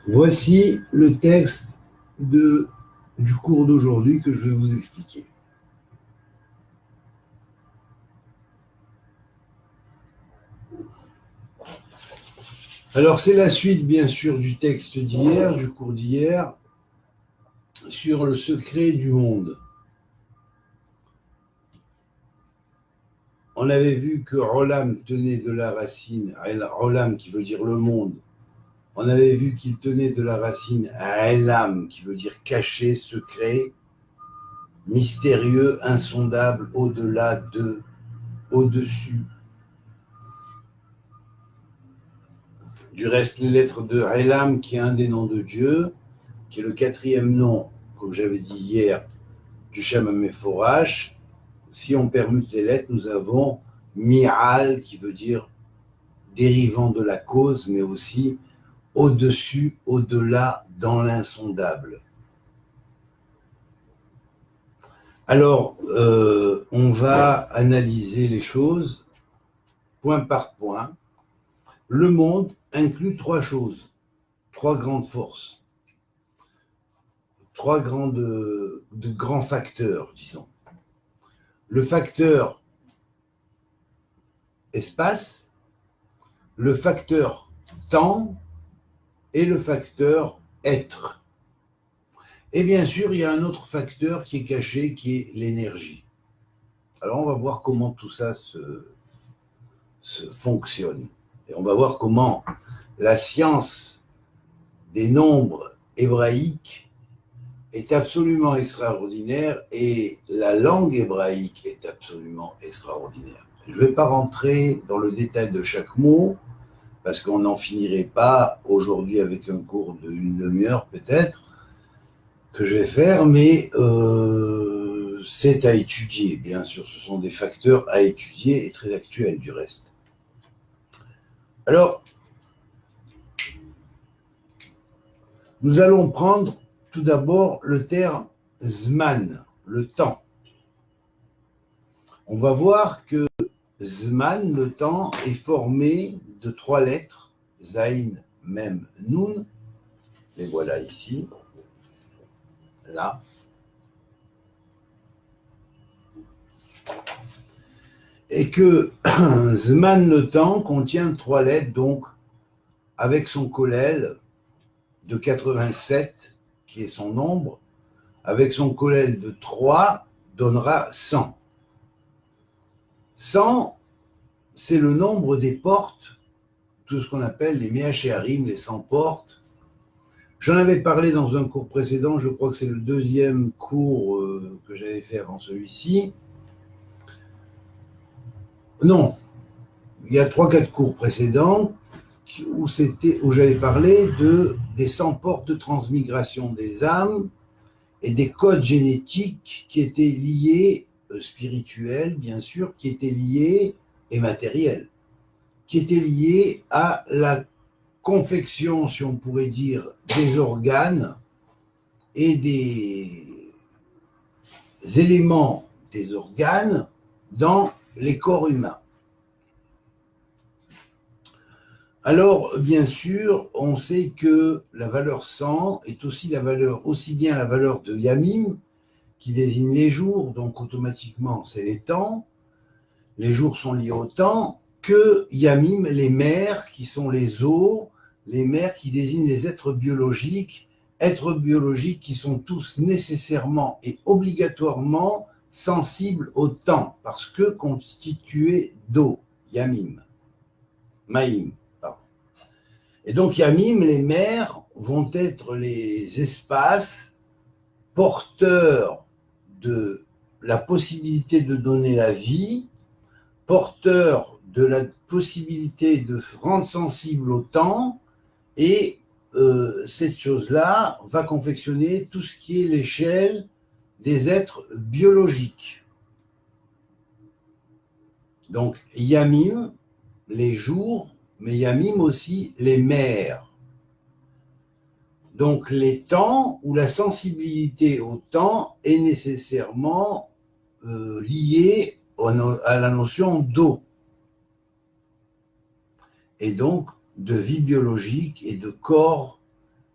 Voici le texte du cours d'aujourd'hui que je vais vous expliquer. Alors, c'est la suite, bien sûr, du texte d'hier, du cours d'hier, sur le secret du monde. On avait vu que Olam tenait de la racine, Olam qui veut dire le monde, on avait vu qu'il tenait de la racine Elam qui veut dire caché, secret, mystérieux, insondable, au-delà de, au-dessus. Du reste, les lettres de Elam, qui est un des noms de Dieu, qui est le quatrième nom, comme j'avais dit hier, du Shem HaMeforash. Si on permute les lettres, nous avons Mi'al, qui veut dire dérivant de la cause, mais aussi au-dessus, au-delà, dans l'insondable. Alors, on va analyser les choses point par point. Le monde inclut trois choses, trois grandes forces, trois grands facteurs, disons. Le facteur espace, le facteur temps et le facteur être. Et bien sûr, il y a un autre facteur qui est caché, qui est l'énergie. Alors, on va voir comment tout ça se fonctionne. Et on va voir comment la science des nombres hébraïques est absolument extraordinaire et la langue hébraïque est absolument extraordinaire. Je ne vais pas rentrer dans le détail de chaque mot, parce qu'on n'en finirait pas aujourd'hui avec un cours d'une demi-heure peut-être, que je vais faire, mais c'est à étudier, bien sûr, ce sont des facteurs à étudier et très actuels du reste. Alors, nous allons prendre tout d'abord le terme Zman, le temps. On va voir que Zman, le temps, est formé de trois lettres, Zayn, Mem, Nun, les voilà ici, là. Et que Zman, le temps, contient trois lettres, donc, avec son kollel de 87, qui est son nombre, avec son kollel de 3, donnera 100. 100, c'est le nombre des portes, tout ce qu'on appelle les Mea Shearim, les 100 portes. J'en avais parlé dans un cours précédent, je crois que c'est le deuxième cours que j'avais fait avant celui-ci. Non, il y a 3-4 cours précédents où j'avais parlé des 100 portes de transmigration des âmes et des codes génétiques qui étaient liés, spirituels bien sûr, qui étaient liés, et matériels, qui étaient liés à la confection, si on pourrait dire, des organes et des éléments des organes dans les corps humains. Alors, bien sûr, on sait que la valeur 100 est aussi bien la valeur de Yamim, qui désigne les jours, donc automatiquement c'est les temps, les jours sont liés au temps, que Yamim, les mers, qui sont les eaux, les mers qui désignent les êtres biologiques qui sont tous nécessairement et obligatoirement sensibles au temps, parce que constitués d'eau, Yamim, Maïm. Et donc Yamim, les mers, vont être les espaces porteurs de la possibilité de donner la vie, porteurs de la possibilité de rendre sensible au temps, et cette chose-là va confectionner tout ce qui est l'échelle des êtres biologiques. Donc Yamim, les jours, mais Yamim aussi les mers. Donc les temps ou la sensibilité au temps est nécessairement liée à la notion d'eau. Et donc de vie biologique et de corps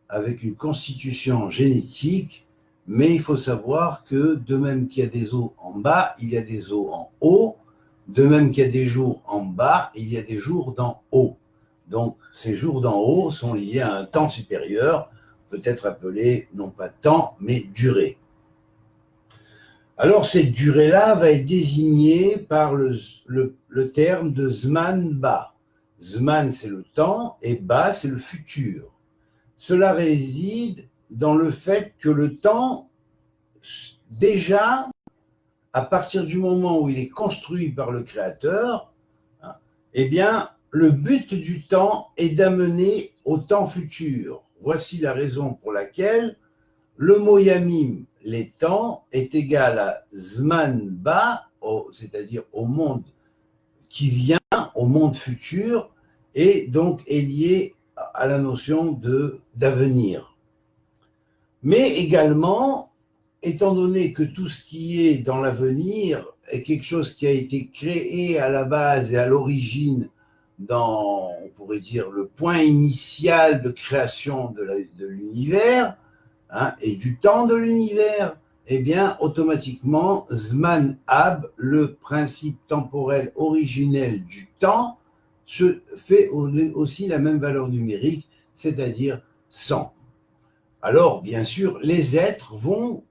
avec une constitution génétique, mais il faut savoir que de même qu'il y a des eaux en bas, il y a des eaux en haut, de même qu'il y a des jours en bas, il y a des jours d'en haut. Donc ces jours d'en haut sont liés à un temps supérieur, peut-être appelé non pas temps, mais durée. Alors cette durée-là va être désignée par le terme de Zman Ba. Zman, c'est le temps, et Ba, c'est le futur. Cela réside dans le fait que le temps, déjà, à partir du moment où il est construit par le Créateur, eh bien, le but du temps est d'amener au temps futur. Voici la raison pour laquelle le mot Yamim, les temps, est égal à Zman Ba, c'est-à-dire au monde qui vient, au monde futur, et donc est lié à la notion d'avenir. Mais également, étant donné que tout ce qui est dans l'avenir est quelque chose qui a été créé à la base et à l'origine dans, on pourrait dire, le point initial de création de l'univers, et du temps de l'univers, eh bien, automatiquement, Zman Ab, le principe temporel originel du temps, se fait aussi la même valeur numérique, c'est-à-dire 100. Alors, bien sûr, les êtres vont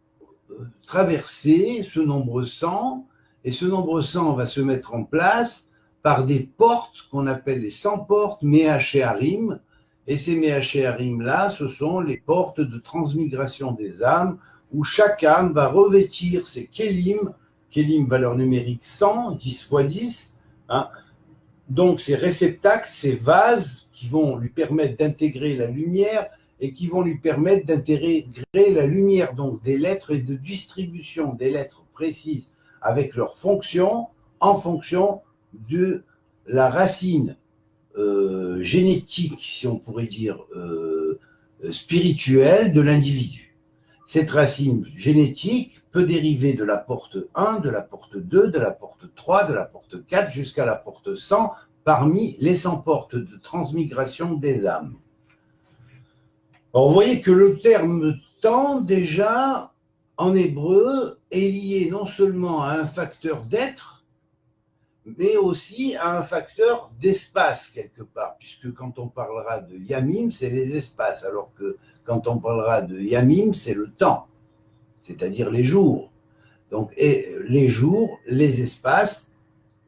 traverser ce nombre 100, et ce nombre 100 va se mettre en place par des portes qu'on appelle les 100 portes, Méachéarim, et ces Méachéarim-là, ce sont les portes de transmigration des âmes, où chaque âme va revêtir ses Kélim, Kélim valeur numérique 100, 10 fois 10, donc ces réceptacles, ces vases qui vont lui permettre d'intégrer la lumière et qui vont lui permettre d'intégrer la lumière, donc des lettres et de distribution des lettres précises avec leurs fonctions en fonction de la racine génétique, si on pourrait dire spirituelle de l'individu. Cette racine génétique peut dériver de la porte 1, de la porte 2, de la porte 3, de la porte 4 jusqu'à la porte 100 parmi les 100 portes de transmigration des âmes. Alors, vous voyez que le terme temps, déjà, en hébreu, est lié non seulement à un facteur d'être, mais aussi à un facteur d'espace, quelque part, puisque quand on parlera de Yamim, c'est les espaces, alors que quand on parlera de Yamim, c'est le temps, c'est-à-dire les jours. Donc, et les jours, les espaces,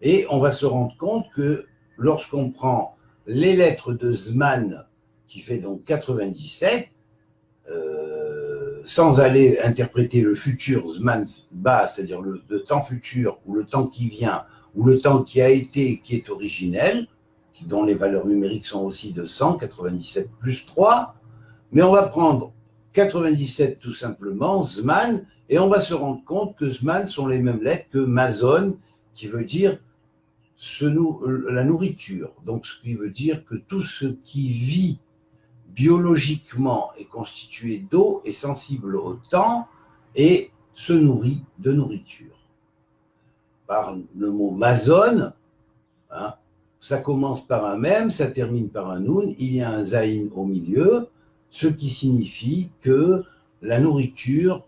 et on va se rendre compte que lorsqu'on prend les lettres de Zman, qui fait donc 97, sans aller interpréter le futur Zman Ba, c'est-à-dire le temps futur, ou le temps qui vient, ou le temps qui a été, qui est originel, dont les valeurs numériques sont aussi de 100, 97 plus 3, mais on va prendre 97 tout simplement, Zman, et on va se rendre compte que Zman sont les mêmes lettres que Mazon, qui veut dire la nourriture. Donc, ce qui veut dire que tout ce qui vit biologiquement est constitué d'eau, est sensible au temps et se nourrit de nourriture. Par le mot Mazon, ça commence par un mem, ça termine par un noun, il y a un zaïn au milieu, ce qui signifie que la nourriture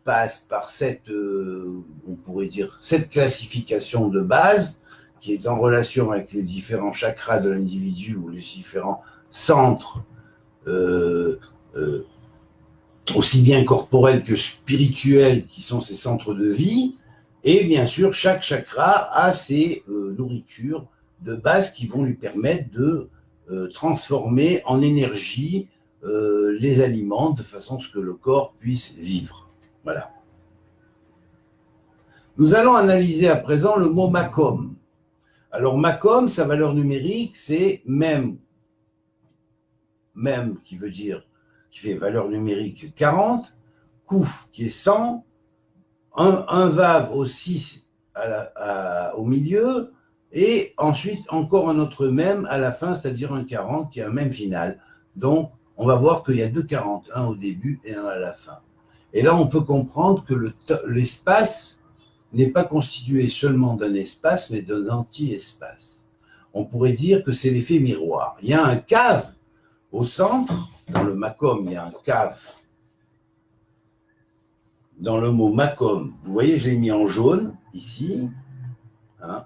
passe par cette, on pourrait dire, cette classification de base qui est en relation avec les différents chakras de l'individu ou les différents centres, aussi bien corporels que spirituels, qui sont ces centres de vie. Et bien sûr, chaque chakra a ses nourritures de base qui vont lui permettre de transformer en énergie les aliments de façon à ce que le corps puisse vivre. Voilà. Nous allons analyser à présent le mot Makom. Alors Makom, sa valeur numérique, c'est Mem qui veut dire, qui fait valeur numérique 40, Kouf qui est 100, un Vav au 6 au milieu, et ensuite encore un autre Mem à la fin, c'est-à-dire un 40 qui est un Mem final. Donc on va voir qu'il y a deux 40, un au début et un à la fin. Et là on peut comprendre que l'espace n'est pas constitué seulement d'un espace, mais d'un anti-espace. on pourrait dire que c'est l'effet miroir. Il y a un cave au centre, dans le Makom, il y a un cave. Dans le mot Makom, vous voyez, j'ai mis en jaune, ici. Hein,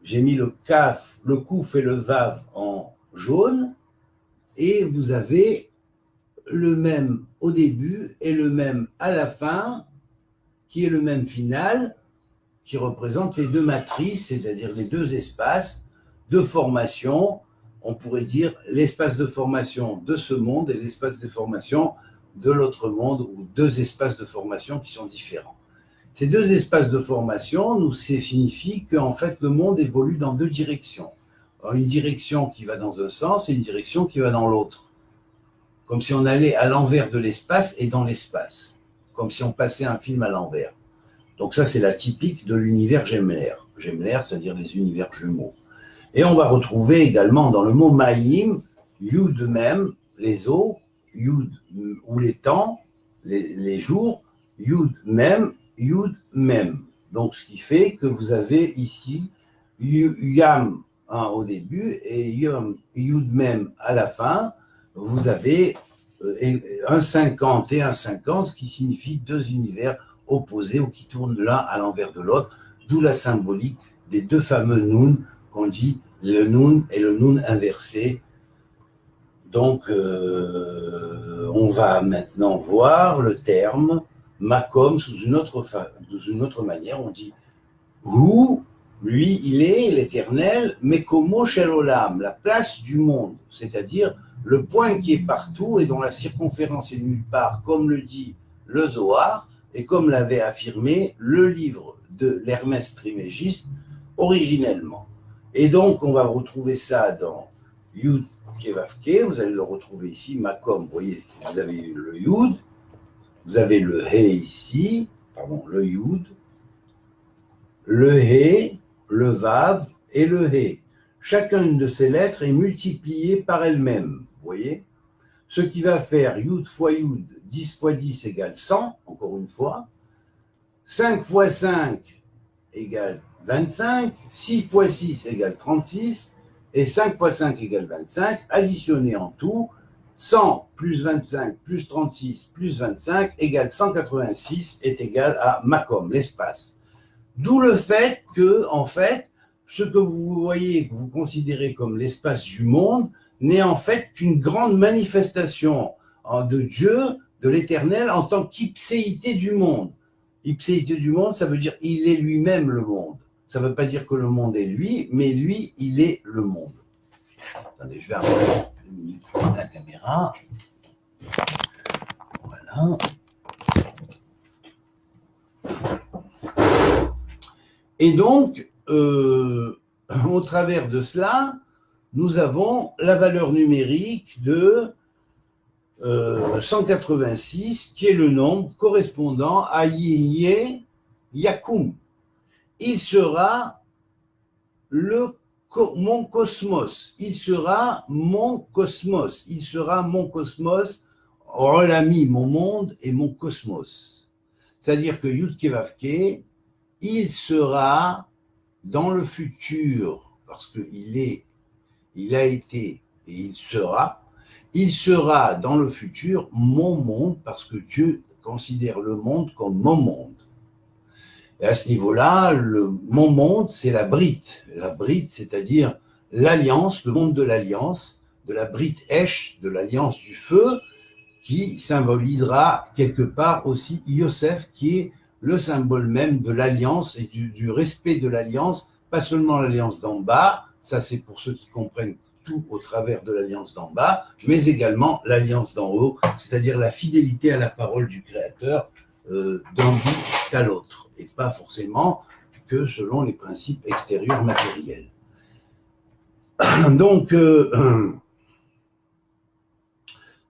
j'ai mis le kaf, le kouf et le vav en jaune. Et vous avez le même au début et le même à la fin, qui est le même final, qui représente les deux matrices, c'est-à-dire les deux espaces de formation. On pourrait dire l'espace de formation de ce monde et l'espace de formation de l'autre monde, ou deux espaces de formation qui sont différents. Ces deux espaces de formation nous signifient qu'en fait le monde évolue dans deux directions. Une direction qui va dans un sens et une direction qui va dans l'autre. Comme si on allait à l'envers de l'espace et dans l'espace. Comme si on passait un film à l'envers. Donc ça, c'est la typique de l'univers Gemler. Gemler, c'est-à-dire les univers jumeaux. Et on va retrouver également dans le mot Maïm, Yud même, les eaux, Yud ou les temps, les jours, Yud même. Donc ce qui fait que vous avez ici Yam au début et Yud même à la fin. Vous avez un 50 et un 50, ce qui signifie deux univers opposés ou qui tournent l'un à l'envers de l'autre, d'où la symbolique des deux fameux Nun qu'on dit le Nun et le Nun inversé. Donc, on va maintenant voir le terme Makom sous une autre manière. On dit Hu, lui, il est l'éternel, Mekomo Shel Olam, la place du monde, c'est-à-dire le point qui est partout et dont la circonférence est nulle part, comme le dit le Zohar, et comme l'avait affirmé le livre de l'Hermès Trismégiste originellement. Et donc, on va retrouver ça dans Yud Kevavke, vous allez le retrouver ici, Makom, vous voyez, vous avez le Yud, vous avez le He ici, pardon, le Yud, le He, le Vav et le He. Chacune de ces lettres est multipliée par elle-même, vous voyez. Ce qui va faire Yud fois Yud, 10 fois 10 égale 100, encore une fois. 5 fois 5 égale 25, 6 fois 6 égale 36, et 5 fois 5 égale 25, additionné en tout, 100 plus 25 plus 36 plus 25 égale 186 est égal à Makom, l'espace. D'où le fait que, en fait, ce que vous voyez, que vous considérez comme l'espace du monde, n'est en fait qu'une grande manifestation de Dieu, de l'Éternel, en tant qu'ipséité du monde. Ipséité du monde, ça veut dire il est lui-même le monde. Ça ne veut pas dire que le monde est lui, mais lui, il est le monde. Attendez, je vais avoir 2 minutes pour la caméra. Voilà. Et donc, au travers de cela, nous avons la valeur numérique de 186, qui est le nombre correspondant à Yiyeh Yakum. Il sera mon cosmos. Il sera mon cosmos. Il sera mon cosmos, Olami, mon monde, et mon cosmos. C'est-à-dire que Yud Kevavke, il sera dans le futur, parce qu'il a été et il sera dans le futur mon monde, parce que Dieu considère le monde comme mon monde. Et à ce niveau-là, mon monde, c'est la Brite. La Brite, c'est-à-dire l'alliance, le monde de l'alliance, de la Brite Esh, de l'alliance du feu, qui symbolisera quelque part aussi Yosef, qui est le symbole même de l'alliance et du respect de l'alliance, pas seulement l'alliance d'en bas, ça c'est pour ceux qui comprennent tout au travers de l'alliance d'en bas, mais également l'alliance d'en haut, c'est-à-dire la fidélité à la parole du Créateur d'un bout à l'autre, et pas forcément que selon les principes extérieurs matériels. Donc,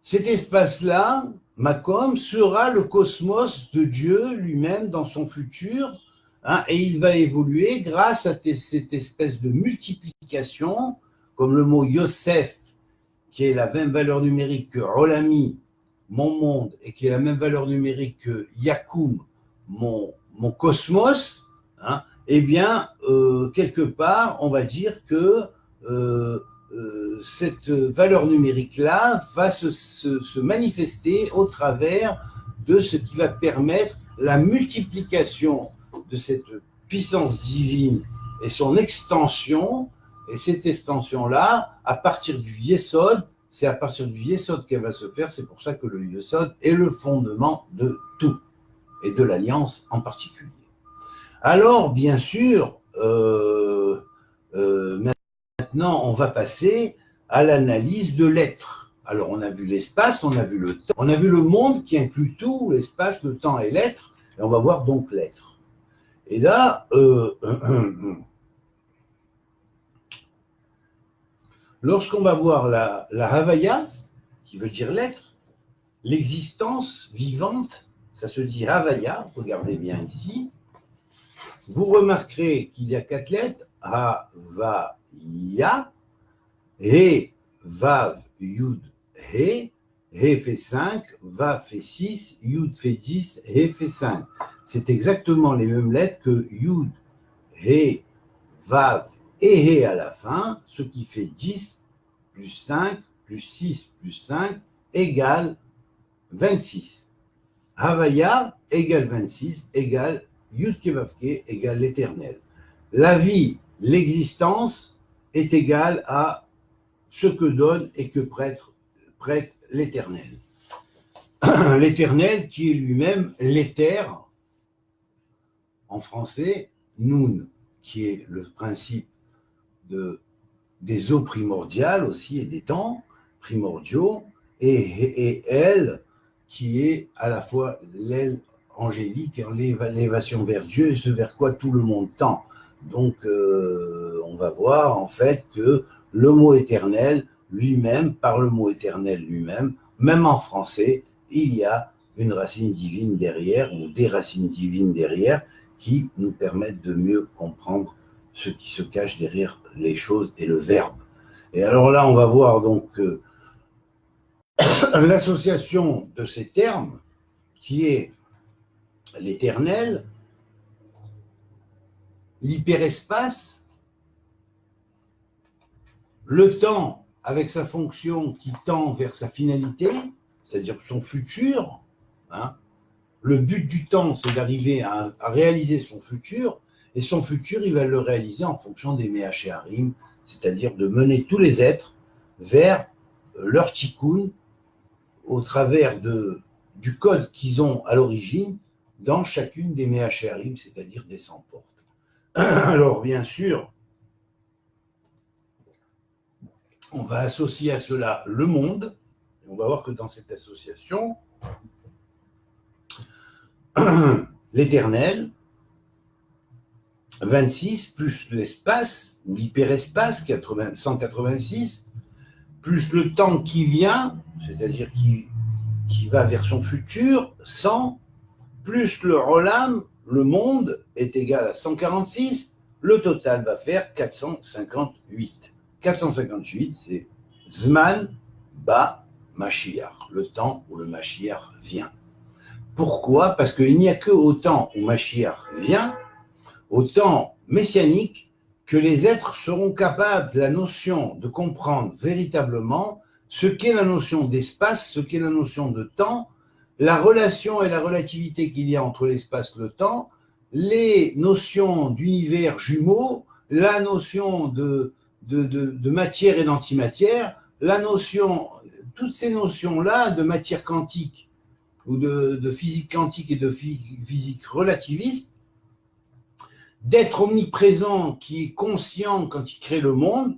cet espace-là, Makom, sera le cosmos de Dieu lui-même dans son futur, hein, et il va évoluer grâce à cette espèce de multiplication, comme le mot Yosef, qui est la même valeur numérique que Olami, mon monde, et qui est la même valeur numérique que Yakum, mon cosmos, hein, eh bien, quelque part, on va dire que cette valeur numérique-là va se manifester au travers de ce qui va permettre la multiplication de cette puissance divine et son extension. Et cette extension-là, à partir du Yesod, c'est à partir du Yesod qu'elle va se faire. C'est pour ça que le Yesod est le fondement de tout, et de l'alliance en particulier. Alors, bien sûr, maintenant, on va passer à l'analyse de l'être. Alors, on a vu l'espace, on a vu le temps, on a vu le monde qui inclut tout, l'espace, le temps et l'être, et on va voir donc l'être. Et là, lorsqu'on va voir la Havaya, qui veut dire l'être, l'existence vivante, ça se dit Havaya, regardez bien ici, vous remarquerez qu'il y a 4 lettres, Havaya, He, Vav, Yud, He, He fait 5, Vav fait 6, Yud fait 10, He fait 5. C'est exactement les mêmes lettres que Yud, He, Vav et He à la fin, ce qui fait 10 plus 5 plus 6 plus 5 égale 26. Havaya égale 26 égale Yud Kevavke égale l'éternel. La vie, l'existence est égale à ce que donne et que prête l'éternel. L'éternel qui est lui-même l'éther, en français, Nun, qui est le principe des eaux primordiales aussi et des temps primordiaux, et elle, qui est à la fois l'aile angélique et l'élévation vers Dieu et ce vers quoi tout le monde tend. Donc, on va voir en fait que le mot éternel lui-même, par le mot éternel lui-même, même en français, il y a une racine divine derrière ou des racines divines derrière qui nous permettent de mieux comprendre ce qui se cache derrière les choses et le verbe. Et alors là, on va voir donc l'association de ces termes qui est l'éternel, l'hyperespace, le temps avec sa fonction qui tend vers sa finalité, c'est-à-dire son futur. Hein. Le but du temps, c'est d'arriver à réaliser son futur, et son futur, il va le réaliser en fonction des Me'acheharim, c'est-à-dire de mener tous les êtres vers leur tikkun au travers du code qu'ils ont à l'origine dans chacune des Me'acheharim, c'est-à-dire des 100 portes. Alors, bien sûr, on va associer à cela le monde. On va voir que dans cette association, l'éternel, 26, plus l'espace, l'hyperespace, 186, plus le temps qui vient, c'est-à-dire qui va vers son futur, 100, plus le Olam, le monde, est égal à 146, le total va faire 458. 458, c'est Zman Ba Mashiach, le temps où le Mashiach vient. Pourquoi? Parce qu'il n'y a que au temps où Mashiach vient, au temps messianique, que les êtres seront capables de la notion de comprendre véritablement ce qu'est la notion d'espace, ce qu'est la notion de temps, la relation et la relativité qu'il y a entre l'espace et le temps, les notions d'univers jumeaux, la notion de matière et d'antimatière, la notion, toutes ces notions-là de matière quantique ou de physique quantique et de physique relativiste, d'être omniprésent, qui est conscient quand il crée le monde,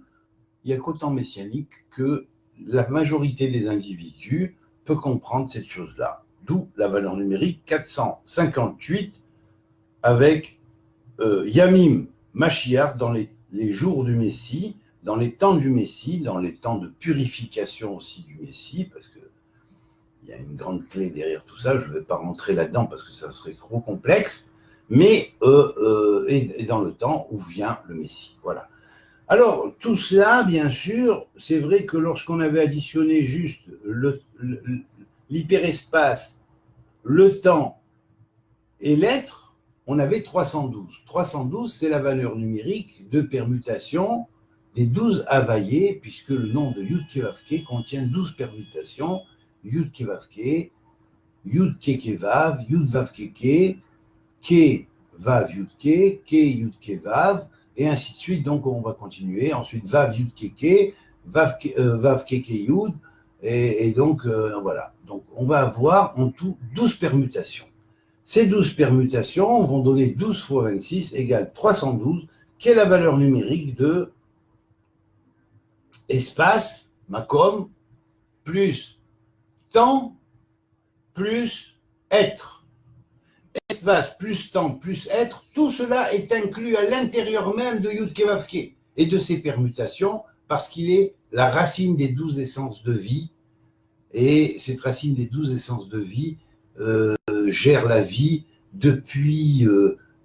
il n'y a qu'au temps messianique que la majorité des individus peut comprendre cette chose-là. D'où la valeur numérique 458 avec Yamim Mashiach dans les jours du Messie, dans les temps du Messie, dans les temps de purification aussi du Messie, parce que il y a une grande clé derrière tout ça, je ne vais pas rentrer là-dedans parce que ça serait trop complexe, mais et dans le temps où vient le Messie. Voilà. Alors, tout cela, bien sûr, c'est vrai que lorsqu'on avait additionné juste l'hyperespace, le temps et l'être, on avait 312. 312, c'est la valeur numérique de permutation des 12 Havayé, puisque le nom de Yud Kevavke contient 12 permutations. Yud Kevavke, Yud Kekevav, Yud Vavkeke, Ke Vav Yud Ke, Ke Yud Kevav, et ainsi de suite. Donc on va continuer. Ensuite Vav Yud Keke, Vav Keke Yud, et donc voilà. Donc on va avoir en tout 12 permutations. Ces 12 permutations vont donner 12 fois 26 égale 312, qui est la valeur numérique de espace, makom, plus temps, plus être. Espace, plus temps, plus être, tout cela est inclus à l'intérieur même de Yud Kevavke et de ses permutations, parce qu'il est la racine des 12 essences de vie, et cette racine des 12 essences de vie gère la vie depuis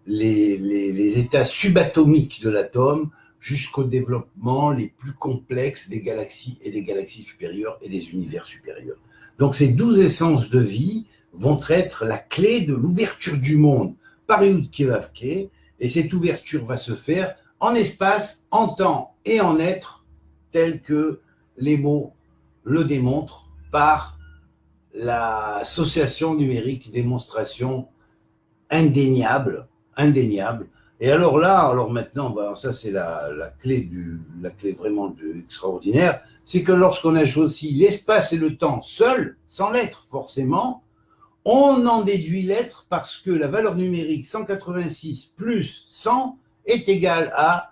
les états subatomiques de l'atome jusqu'au développement les plus complexes des galaxies et des galaxies supérieures et des univers supérieurs. Donc ces 12 essences de vie vont être la clé de l'ouverture du monde par Yud Kevavke, et cette ouverture va se faire en espace, en temps et en être, tel que les mots le démontrent par l'association numérique démonstration indéniable. Et alors là, maintenant, ça c'est la clé vraiment extraordinaire, c'est que lorsqu'on associe l'espace et le temps seul, sans l'être forcément, on en déduit l'être, parce que la valeur numérique 186 plus 100 est égale à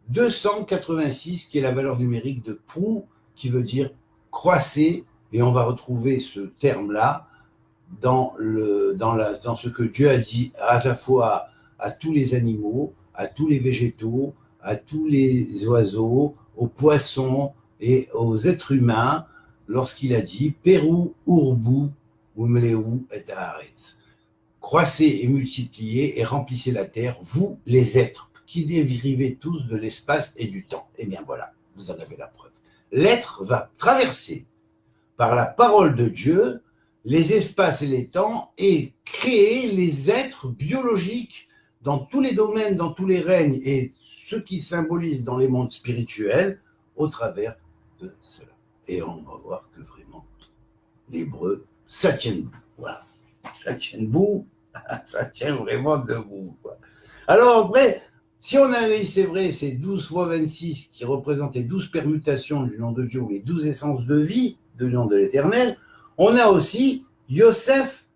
286, qui est la valeur numérique de Prou, qui veut dire croisser, et on va retrouver ce terme-là dans ce que Dieu a dit à la fois à tous les animaux, à tous les végétaux, à tous les oiseaux, aux poissons et aux êtres humains, lorsqu'il a dit « Pérou, Urbu, Umleu et Haaretz ». Croissez et multipliez et remplissez la terre, vous les êtres, qui dérivez tous de l'espace et du temps. Eh bien voilà, vous en avez la preuve. L'être va traverser par la parole de Dieu les espaces et les temps et créer les êtres biologiques dans tous les domaines, dans tous les règnes et ce qui symbolise dans les mondes spirituels au travers de cela. Et on va voir que vraiment, l'hébreu, ça tient debout. Voilà. Ça tient debout, ça tient vraiment debout. Quoi. Alors après, si on analyse, c'est vrai, ces 12 fois 26 qui représentent les 12 permutations du nom de Dieu, ou les 12 essences de vie du nom de l'Éternel, on a aussi Yosef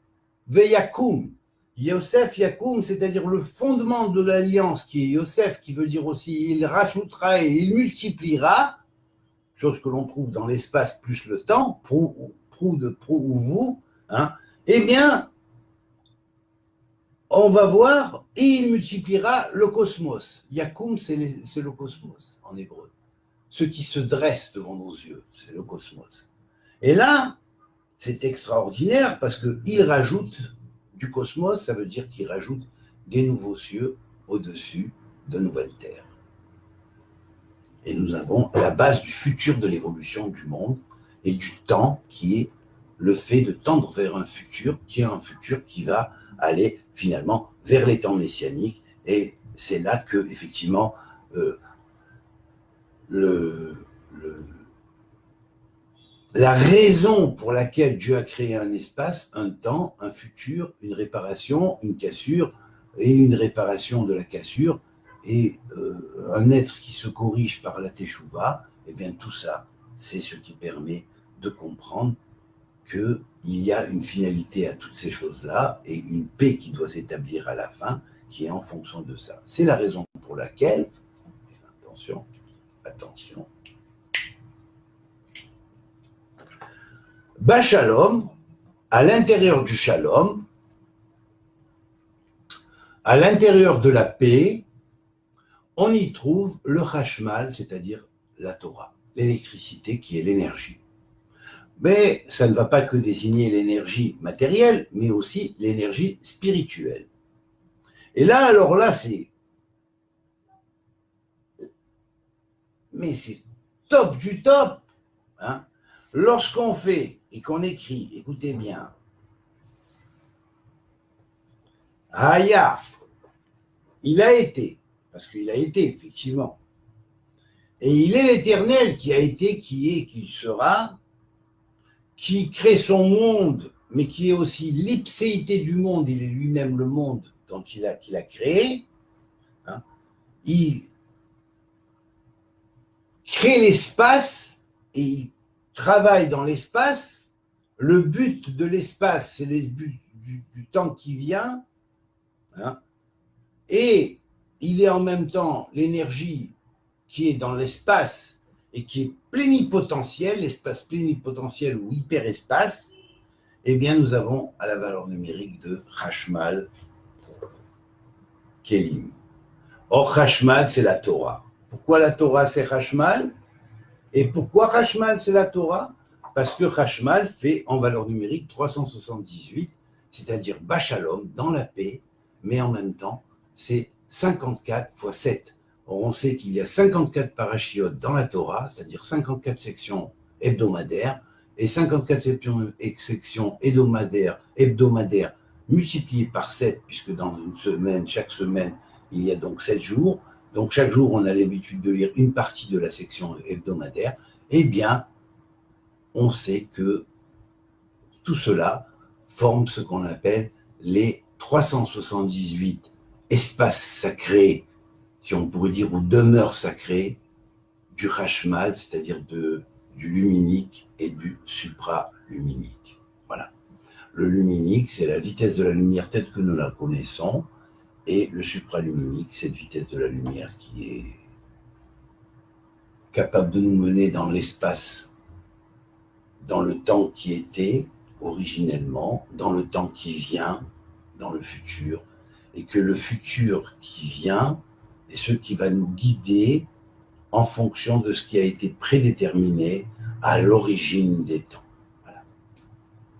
Veyakum. Yosef Yakum, c'est-à-dire le fondement de l'alliance qui est Yosef, qui veut dire aussi il rajoutera et il multipliera, chose que l'on trouve dans l'espace plus le temps, prou ou vous, hein, eh bien, on va voir, et il multipliera le cosmos. Yakum, c'est le cosmos en hébreu. Ce qui se dresse devant nos yeux, c'est le cosmos. Et là, c'est extraordinaire parce qu'il rajoute du cosmos, ça veut dire qu'il rajoute des nouveaux cieux au-dessus de nouvelles terres. Et nous avons la base du futur de l'évolution du monde et du temps qui est le fait de tendre vers un futur qui est un futur qui va aller finalement vers les temps messianiques. Et c'est là que, effectivement, la raison pour laquelle Dieu a créé un espace, un temps, un futur, une réparation, une cassure, et une réparation de la cassure, et un être qui se corrige par la Teshuvah, et bien tout ça, c'est ce qui permet de comprendre qu'il y a une finalité à toutes ces choses-là, et une paix qui doit s'établir à la fin, qui est en fonction de ça. C'est la raison pour laquelle, attention, Bachalom, à l'intérieur du shalom, à l'intérieur de la paix, on y trouve le chashmal, c'est-à-dire la Torah, l'électricité qui est l'énergie. Mais ça ne va pas que désigner l'énergie matérielle, mais aussi l'énergie spirituelle. Et là, alors là, c'est top du top. Hein. Lorsqu'on fait et qu'on écrit, écoutez bien, Haya Il a été, parce qu'il a été, effectivement. Et il est l'Éternel qui a été, qui est, qui sera, qui crée son monde, mais qui est aussi l'ipséité du monde. Il est lui-même le monde qu'il a créé. Hein. Il crée l'espace et il travaille dans l'espace. Le but de l'espace, c'est le but du temps qui vient. Hein. Et il est en même temps l'énergie qui est dans l'espace et qui est plénipotentiel, l'espace plénipotentiel ou hyperespace, eh bien nous avons à la valeur numérique de Hashmal Kelim. Or, Hashmal, c'est la Torah. Pourquoi la Torah, c'est Hashmal? Et pourquoi Hashmal, c'est la Torah? Parce que Hashmal fait en valeur numérique 378, c'est-à-dire Bachalom, dans la paix, mais en même temps, c'est 54 fois 7. Or, on sait qu'il y a 54 parachiotes dans la Torah, c'est-à-dire 54 sections hebdomadaires, et 54 sections hebdomadaires multipliées par 7, puisque dans une semaine, chaque semaine, il y a donc 7 jours. Donc chaque jour, on a l'habitude de lire une partie de la section hebdomadaire. Eh bien, on sait que tout cela forme ce qu'on appelle les 378 espaces sacrés, si on pourrait dire, ou demeures sacrées du Hashmal, c'est-à-dire du luminique et du supraluminique. Voilà. Le luminique, c'est la vitesse de la lumière telle que nous la connaissons, et le supraluminique, cette vitesse de la lumière qui est capable de nous mener dans l'espace, dans le temps qui était originellement, dans le temps qui vient, dans le futur, et que le futur qui vient est ce qui va nous guider en fonction de ce qui a été prédéterminé à l'origine des temps. Voilà.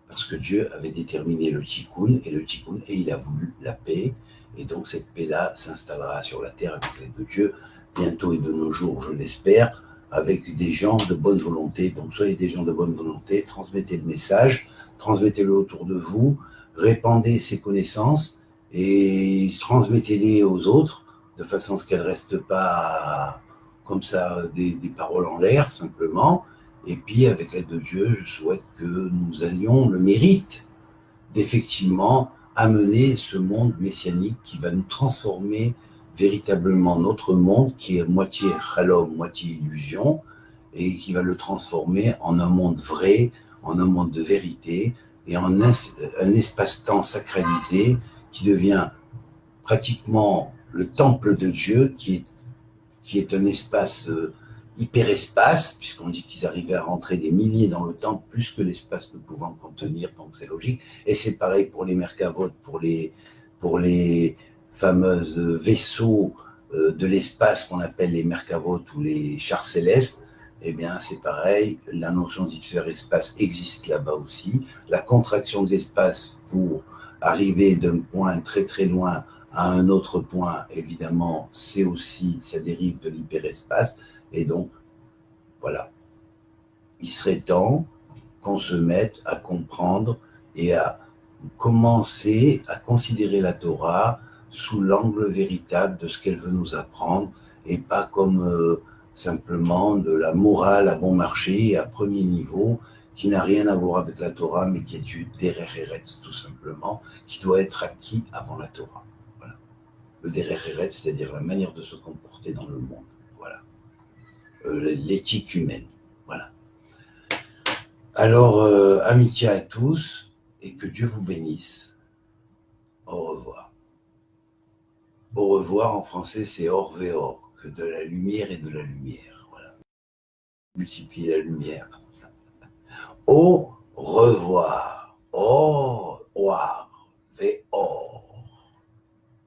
Parce que Dieu avait déterminé le tikkun, et il a voulu la paix, et donc cette paix-là s'installera sur la terre avec l'aide de Dieu, bientôt et de nos jours, je l'espère, avec des gens de bonne volonté. Donc soyez des gens de bonne volonté, transmettez le message, transmettez-le autour de vous, répandez ces connaissances et transmettez-les aux autres, de façon à ce qu'elles ne restent pas comme ça des paroles en l'air, simplement. Et puis, avec l'aide de Dieu, je souhaite que nous ayons le mérite d'effectivement amener ce monde messianique qui va nous transformer véritablement notre monde, qui est moitié chalom, moitié illusion, et qui va le transformer en un monde vrai, en un monde de vérité, et en un espace-temps sacralisé qui devient pratiquement le temple de Dieu, qui est un espace hyperespace, puisqu'on dit qu'ils arrivaient à rentrer des milliers dans le temple, plus que l'espace ne pouvant contenir, donc c'est logique. Et c'est pareil pour les Merkavot, pour les fameux vaisseaux de l'espace qu'on appelle les Merkavot ou les chars célestes. Eh bien, c'est pareil, la notion d'hyperespace existe là-bas aussi. La contraction de l'espace pour arriver d'un point très très loin à un autre point, évidemment, c'est aussi, ça dérive de l'hyperespace. Et donc, voilà, il serait temps qu'on se mette à comprendre et à commencer à considérer la Torah sous l'angle véritable de ce qu'elle veut nous apprendre, et pas comme simplement de la morale à bon marché à premier niveau, qui n'a rien à voir avec la Torah, mais qui est du Derer Eretz, tout simplement, qui doit être acquis avant la Torah. Voilà. Le Derer Eretz, c'est-à-dire la manière de se comporter dans le monde. Voilà. L'éthique humaine. Voilà. Alors, amitié à tous, et que Dieu vous bénisse. Au revoir. Au revoir, en français, c'est or veor, que de la lumière et de la lumière. Voilà. Multiplier la lumière. Au revoir. Au revoir. Veor.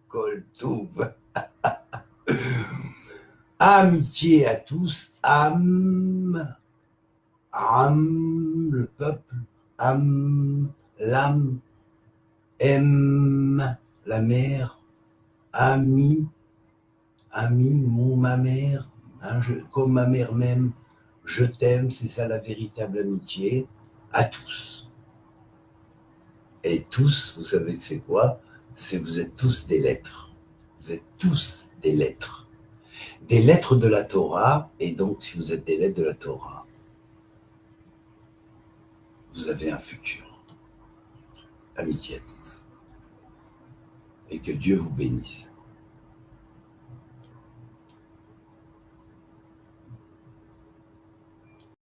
Kol touv. Amitié à tous. Am, le peuple. Am, l'âme. M, la mère. Ami, ma mère, hein, comme ma mère m'aime, je t'aime, c'est ça la véritable amitié, à tous. Et tous, vous savez que c'est quoi? Vous êtes tous des lettres. Vous êtes tous des lettres. Des lettres de la Torah, et donc si vous êtes des lettres de la Torah, vous avez un futur. Amitié à tous. Et que Dieu vous bénisse.